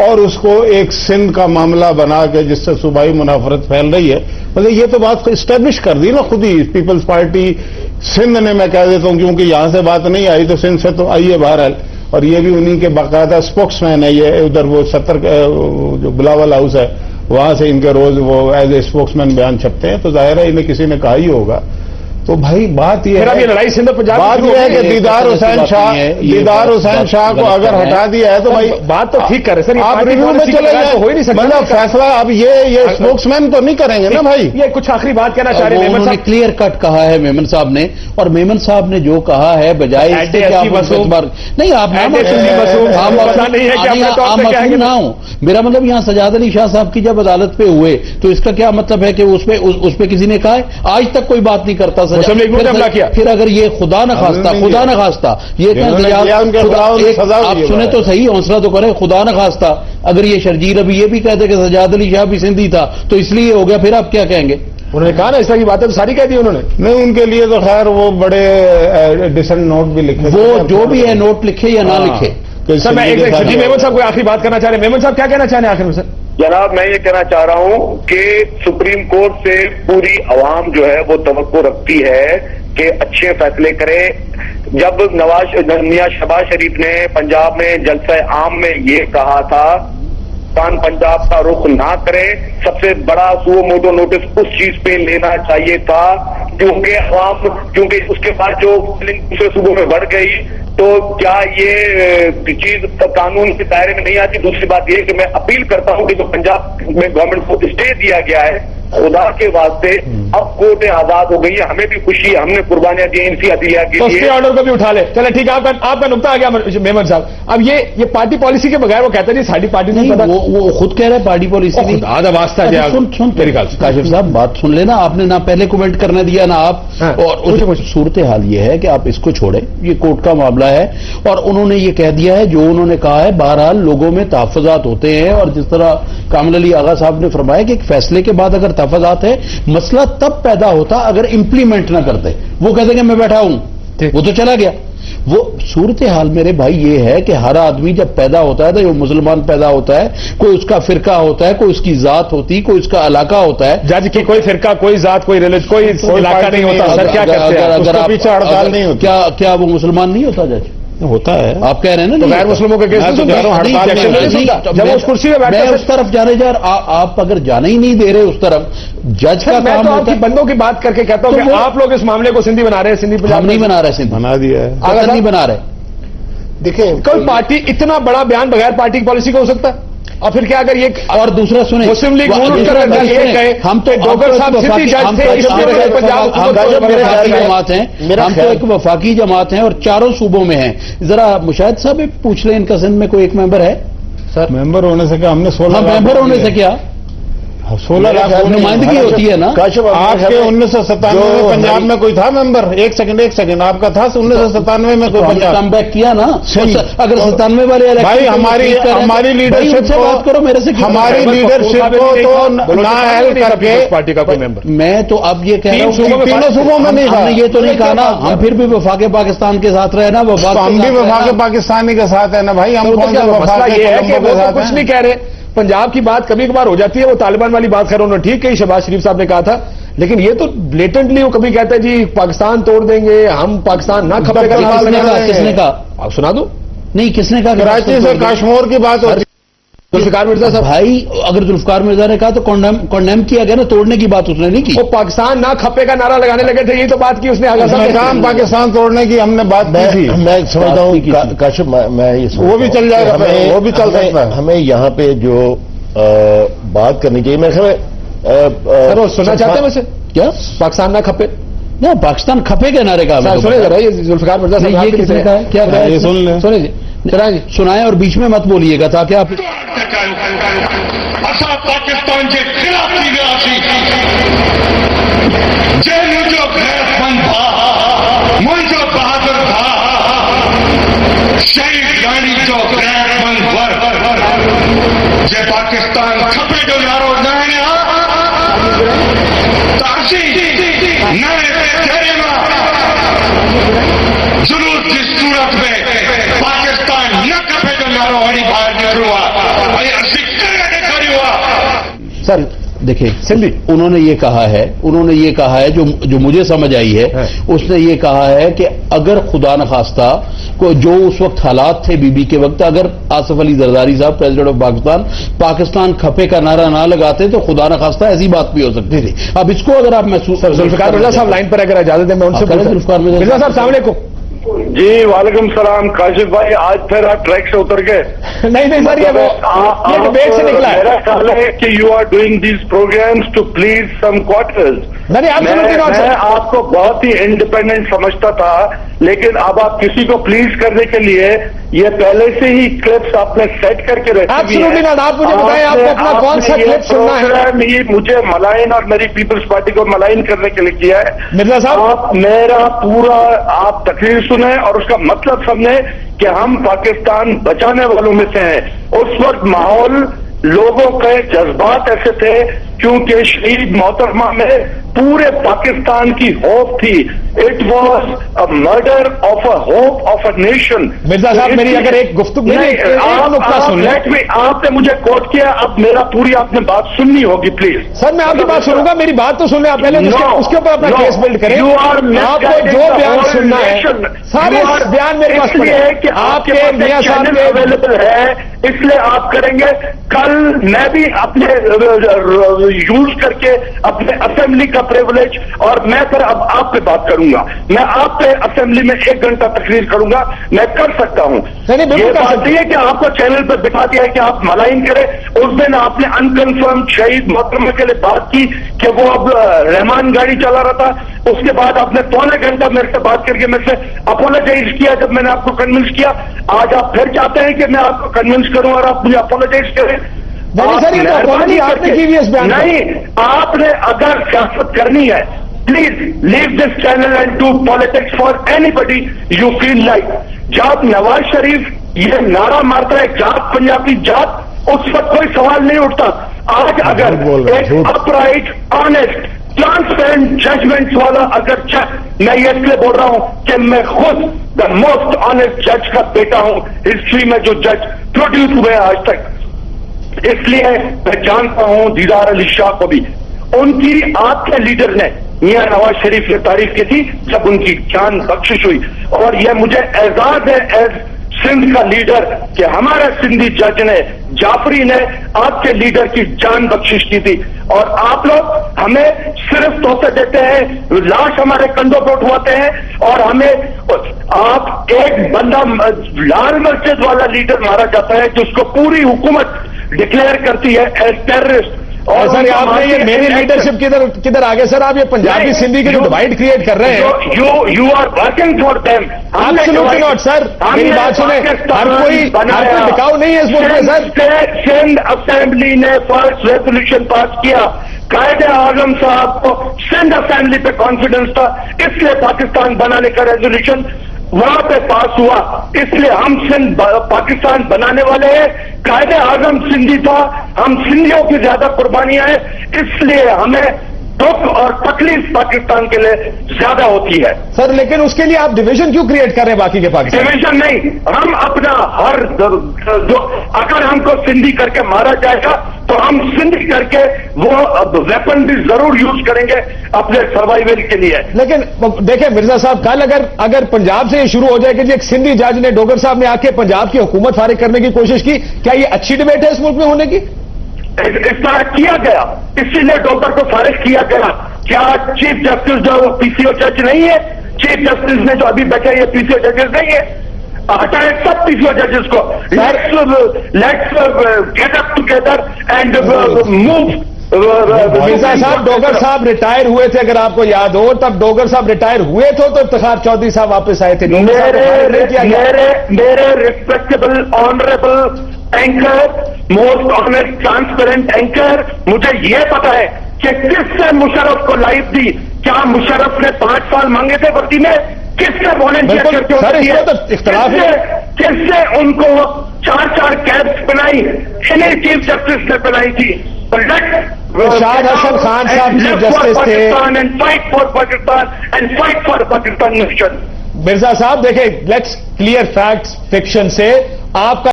اور اس کو ایک سندھ کا معاملہ بنا کے جس سے صوبائی منافرت پھیل رہی ہے. مطلب یہ تو بات اسٹیبلش کر دی نا خود ہی پیپلز پارٹی سندھ نے. میں کہہ دیتا ہوں کیونکہ یہاں سے بات نہیں آئی تو سندھ سے تو آئی ہے بہرحال, اور یہ بھی انہی کے باقاعدہ اسپوکس مین ہے. یہ ادھر وہ 70 جو بلاول ہاؤس ہے وہاں سے ان کے روز وہ ایز اے اسپوکس مین بیان چھپتے ہیں, تو ظاہر ہے انہیں کسی نے کہا ہی ہوگا. تو بھائی بات یہ ہے, لڑائی سندھ پنجاب بات یہ ہے کہ دیدار حسین شاہ کو اگر ہٹا دیا ہے تو بھائی بات تو ٹھیک کرے سر, آپ ریویو میں چلے جائیں, ہو ہی نہیں سکتا. مطلب فیصلہ اب یہ اسپوکس مین تو نہیں کریں گے نا بھائی. یہ کچھ آخری بات کہنا چاہ رہے ہیں انہوں نے کلیئر کٹ کہا ہے میمن صاحب نے, اور میمن صاحب نے جو کہا ہے بجائے اس کے نہیں آپ نہ ہوں. میرا مطلب یہاں سجاد علی شاہ صاحب کی جب عدالت پہ ہوئے تو اس کا کیا مطلب ہے کہ اس پہ کسی نے کہا ہے؟ آج تک کوئی بات نہیں کرتا. پھر اگر یہ خدا نہ خواستہ یہ آپ سنیں تو صحیح, حوصلہ تو کریں. خدا نہ خواستہ اگر یہ شرجیل ابھی یہ بھی کہتے کہ سجاد علی شاہ بھی سندھی تھا تو اس لیے ہو گیا, پھر آپ کیا کہیں گے؟ انہوں نے کہا نا اس طرح کی باتیں تو ساری کہہ دی انہوں نے. نہیں ان کے لیے تو خیر وہ بڑے ڈسنٹ نوٹ بھی لکھے, وہ جو بھی ہے نوٹ لکھے یا نہ لکھے. سر میں میمن صاحب کو آخری بات کرنا چاہ رہے ہیں. میمن صاحب کیا کہنا چاہ رہے ہیں آخر میں؟ سر جناب میں یہ کہنا چاہ رہا ہوں کہ سپریم کورٹ سے پوری عوام جو ہے وہ توقع رکھتی ہے کہ اچھے فیصلے کرے. جب میاں شہباز شریف نے پنجاب میں جلسہ عام میں یہ کہا تھا پان پنجاب کا رخ نہ کرے, سب سے بڑا سو موٹو نوٹس اس چیز پہ لینا چاہیے تھا, کیونکہ اس کے بعد جو دوسرے صوبوں میں بڑھ گئی تو کیا یہ چیز قانون کے دائرے میں نہیں آتی. دوسری بات یہ کہ میں اپیل کرتا ہوں کہ جو پنجاب میں گورنمنٹ کو اسٹے دیا گیا ہے خدا کے واسطے اب کورٹیں آزاد ہو گئی ہیں, ہمیں بھی خوشی ہے, ہم نے قربانیاں دی ان کی عدلیہ کے لیے. آرڈر کو بھی اٹھا لے. چلے ٹھیک ہے, آپ کا نقطہ آ گیا میمن صاحب. اب یہ پارٹی پالیسی کے بغیر وہ کہتے ہیں ساری پارٹی نہیں, وہ خود کہہ رہے ہیں پارٹی پالیسی نہیں. آدھا واسطہ کاشف صاحب بات سن لینا, آپ نے نہ پہلے کمنٹ کرنا دیا نہ آپ. اور صورتحال یہ ہے کہ آپ اس کو چھوڑیں, یہ کورٹ کا معاملہ ہے اور انہوں نے یہ کہہ دیا ہے جو انہوں نے کہا ہے. بہرحال لوگوں میں تحفظات ہوتے ہیں, اور جس طرح کامل علی آغا صاحب نے فرمایا کہ ایک فیصلے کے بعد اگر تحفظات ہے, مسئلہ تب پیدا ہوتا اگر امپلیمنٹ نہ کرتے. وہ کہتے کہ میں بیٹھا ہوں, وہ تو چلا گیا. وہ صورتحال میرے بھائی یہ ہے کہ ہر آدمی جب پیدا ہوتا ہے تو جو مسلمان پیدا ہوتا ہے, کوئی اس کا فرقہ ہوتا ہے, کوئی اس کی ذات ہوتی, کوئی اس کا علاقہ ہوتا ہے. جج کی کوئی فرقہ, کوئی ذات, کوئی ریلیجن, کوئی علاقہ نہیں ہوتا. سر کیا کرتے ہیں اگر پیچھے ہڑتال نہیں ہوتی, کیا وہ مسلمان نہیں ہوتا جج؟ ہوتا ہے. آپ کہہ رہے ہیں نا غیر مسلموں کا کیس جب اس کرسی میں میں اس طرف جانے جا رہا, آپ اگر جانے ہی نہیں دے رہے اس طرف, جج کا میں تو آپ کی بندوں کی بات کر کے کہتا ہوں کہ آپ لوگ اس معاملے کو سندھی بنا رہے ہیں. سندھی ہم نہیں بنا رہے, سندھی بنا دیا ہے, اگر نہیں بنا رہے. دیکھیں کوئی پارٹی اتنا بڑا بیان بغیر پارٹی کی پالیسی کا ہو سکتا ہے؟ اور پھر کیا اگر یہ اور دوسرا سنیں, مسلم لیگ ہم تو ایک وفاقی جماعت ہیں اور چاروں صوبوں میں ہیں. ذرا مشاہد صاحب پوچھ لیں ان کا سندھ میں کوئی ایک ممبر ہے؟ سر ممبر ہونے سے کیا, ہم نے 16 ممبر ہونے سے کیا 16 لاکھ نمائندگی ہوتی ہے نا. آپ کے 1997 میں پنجاب میں کوئی تھا ممبر؟ ایک سیکنڈ آپ کا تھا 1997 میں کوئی پنجاب کم بیک کیا نا. اگر 97 والے بھائی ہماری لیڈرشپ سے بات کرو, میرے سے ہماری لیڈرشپ کو تو نہ اہل کر کے پارٹی کا کوئی ممبر. میں تو اب یہ کہہ رہا ہوں تینوں صوبوں میں نہیں تھا. یہ تو نہیں کہا نا ہم پھر بھی وفاق پاکستان کے ساتھ رہے نا. ہم بھی وفاق پاکستانی کے ساتھ ہے نا بھائی. ہم کچھ نہیں کہہ رہے. پنجاب کی بات کبھی کبھار ہو جاتی ہے, وہ طالبان والی بات خیر انہوں نے ٹھیک کہی, شہباز شریف صاحب نے کہا تھا, لیکن یہ تو بلیٹنٹلی وہ کبھی کہتا ہے جی پاکستان توڑ دیں گے, ہم پاکستان نہ کھپے گا. کس نے کہا؟ آپ سنا دو. نہیں, کس نے کہا؟ کراچی سے کاشمور کی بات ہوتی. ذوالفقار مرزا صاحب بھائی اگر ذوالفقار مرزا نے کہا تو کنڈیم کیا گیا نا, توڑنے کی بات اس نے نہیں کی. وہ پاکستان نہ کھپے کا نعرہ لگانے لگے تھے, یہی تو بات کی اس نے. پاکستان توڑنے کی ہم نے بات کی تھی. میں سمجھتا ہوں کاشف, میں یہ وہ بھی چل جائے گا, وہ بھی چل سکتا ہے. ہمیں یہاں پہ جو بات کرنی چاہیے, میں سر وہ سننا چاہتے ہیں ویسے کیا پاکستان نہ کھپے؟ نہ پاکستان کھپے کا نعرے کا سنے ذرا, یہ ذوالفقار مرزا صاحب یہ کس نے کہا ہے, کیا سنے جی سنائیں اور بیچ میں مت بولیے گا تاکہ آپ پاکستان کے خلاف جو جو بہادر تھا شہید رانی جو جے پاکستان کھپے جو نعرو ضرورت کی صورت میں پاکستان نہ کھپے جو نعرو ہری باہر نکلوا ورزی کرنے دیکھاری ہوا. سر دیکھیں سندھی انہوں نے یہ کہا ہے جو مجھے سمجھ آئی ہے اس نے یہ کہا ہے کہ اگر خدا نخواستہ کو جو اس وقت حالات تھے بی بی کے وقت، اگر آصف علی زرداری صاحب پریزیڈنٹ آف پاکستان کھپے کا نعرہ نہ لگاتے تو خدا نخواستہ ایسی بات بھی ہو سکتی تھی. اب اس کو اگر آپ محسوس ذوالفقار مرزا صاحب لائن پر اگر اجازت دیں میں ان سے ذوالفقار مرزا صاحب السلام علیکم. جی وعلیکم السلام. کاشف بھائی آج پھر آپ ٹریک سے اتر گئے؟ نہیں سر یہ ڈبیٹ سے نکلا ہے. میرا خیال ہے کہ you are doing these programmes to please some quarters. نہیں میں آپ کو بہت ہی انڈیپینڈنٹ سمجھتا تھا، لیکن اب آپ کسی کو پلیز کرنے کے لیے یہ پہلے سے ہی کلپس آپ نے سیٹ کر کے رکھی آپ مجھے بتائیں آپ کو اپنا کون سا کلپ سننا ہے؟ یہ مجھے ملائن اور میری پیپلز پارٹی کو ملائن کرنے کے لیے کیا ہے. مرزا صاحب آپ میرا پورا آپ تقریر سنیں اور اس کا مطلب سمجھیں کہ ہم پاکستان بچانے والوں میں سے ہیں. اس وقت ماحول لوگوں کے جذبات ایسے تھے کیونکہ شہید محترمہ میں پورے پاکستان کی ہوپ تھی. It was a murder of a hope of a nation. Mirza صاحب میری اگر ایک گفتگو آپ نے مجھے کوٹ کیا، اب میرا پوری آپ نے بات سننی ہوگی پلیز. سر میں آپ کی بات سنوں گا، میری بات تو سن لیں آپ پہلے اس کے اوپر اپنا کیس بلڈ کریں. آپ کو جو بیان سننا ہے سارے بیان میرے پاس پڑے کہ آپ کے میاں صاحب اویلیبل ہے اس لیے آپ کریں گے. کل میں بھی اپنے یوز کر کے اپنے اسمبلی کا پریولیج اور میں پھر اب آپ پہ بات کروں گا. میں آپ پہ اسمبلی میں 1 گھنٹہ تقریر کروں گا، میں کر سکتا ہوں. یہ بات یہ ہے کہ آپ کو چینل پہ بٹھا دیا ہے کہ آپ ملائن کریں. اس دن آپ نے انکنفرم شہید محترمہ کے لیے بات کی کہ وہ اب رحمان گاڑی چلا رہا تھا. اس کے بعد آپ نے 1.25 گھنٹہ میرے سے بات کر کے میرے سے اپولوجائز کیا جب میں نے آپ کو کنونس کیا. آج آپ پھر چاہتے ہیں کہ میں آپ کو کنونس کروں اور آپ مجھے اپولوجائز کریں. نہیں، آپ نے اگر سیاست کرنی ہے please leave this channel and do politics for anybody you feel like. جب نواز شریف یہ نعرہ مارتا ہے جات پنجابی جات، اس وقت کوئی سوال نہیں اٹھتا. آج اگر ایک اپرائٹ آنےسٹ ٹرانسپیرنٹ ججمنٹ والا اگر میں یہ اس لیے بول رہا ہوں کہ میں خود دا موسٹ آنےسٹ جج کا بیٹا ہوں ہسٹری میں جو جج پروڈیوس ہوئے آج تک، اس لیے میں جانتا ہوں دیدار علی شاہ کو بھی. ان کی آپ کے لیڈر نے میاں نواز شریف کی تعریف کی تھی جب ان کی جان بخشش ہوئی، اور یہ مجھے اعزاز ہے ایز سندھ کا لیڈر کہ ہمارے سندھی جج نے جعفری نے آپ کے لیڈر کی جان بخشش کی تھی. اور آپ لوگ ہمیں صرف توحفے دیتے ہیں، لاش ہمارے کندھوں پر اٹھواتے ہیں، اور ہمیں آپ ایک بندہ لال مسجد والا لیڈر مارا جاتا ہے جس کو پوری حکومت ڈکلیئر کرتی ہے ایز ٹیررسٹ. اور سر آپ نے یہ میری لیڈرشپ کدھر آگے سر؟ آپ یہ پنجابی سندھی کے جو ڈیوائڈ کریٹ کر رہے ہیں. You are working for them. Absolutely not sir, میری بات سنیں، ہر کوئی ٹکاؤ نہیں ہے اس ملک میں سر. سندھ اسمبلی نے فرسٹ ریزولوشن پاس کیا. قائد اعظم صاحب کو سندھ اسمبلی پہ کانفیڈنس تھا، اس لیے پاکستان بنانے کا ریزولوشن وہاں پہ پاس ہوا. اس لیے ہم سندھ پاکستان بنانے والے ہیں. قائد اعظم سندھی تھا، ہم سندھیوں کی زیادہ قربانیاں ہیں، اس لیے ہمیں دکھ اور تکلیف پاکستان کے لیے زیادہ ہوتی ہے. سر لیکن اس کے لیے آپ ڈویژن کیوں کریٹ کر رہے ہیں باقی کے پاکستان؟ ڈویژن نہیں، ہم اپنا اگر ہم کو سندھی کر کے مارا جائے گا تو ہم سندھی کر کے وہ ویپن بھی ضرور یوز کریں گے اپنے سروائیول کے لیے. لیکن دیکھیں مرزا صاحب، کل اگر پنجاب سے یہ شروع ہو جائے کہ ایک سندھی جج نے ڈوگر صاحب نے آ کے پنجاب کی حکومت فارغ کرنے کی کوشش کی، کیا یہ اچھی ڈبیٹ ہے اس ملک میں ہونے کی؟ اس طرح کیا گیا، اسی لیے ڈوگر کو فارغ کیا گیا. کیا چیف جسٹس جو پی سی او جج نہیں ہے؟ چیف جسٹس نے جو ابھی بیٹھے یہ پی سی او ججز نہیں ہے. ہٹائے سب پی سی او ججز کو. Let's get up together and move. Mirza صاحب ڈوگر صاحب ریٹائر ہوئے تھے، اگر آپ کو یاد ہو تب ڈوگر صاحب ریٹائر ہوئے تھے تو افتخار چودھری صاحب واپس آئے تھے. میرے respectable honourable anchor, most honest transparent anchor, مجھے یہ پتا ہے کہ کس سے مشرف کو لائف دی. کیا مشرف نے 5 سال مانگے تھے وردی میں؟ کس سے والنٹیئر کس سے ان کو 4 کیبس پہنائی؟ انہیں چیف جسٹس نے پہنائی تھی. شاہد حسن خان صاحب چیف جسٹس تھے. And fight for Pakistan and fight for Pakistan nation. Mirza صاحب دیکھیں، لیٹس کلیئر فیکٹس فکشن سے. آپ کا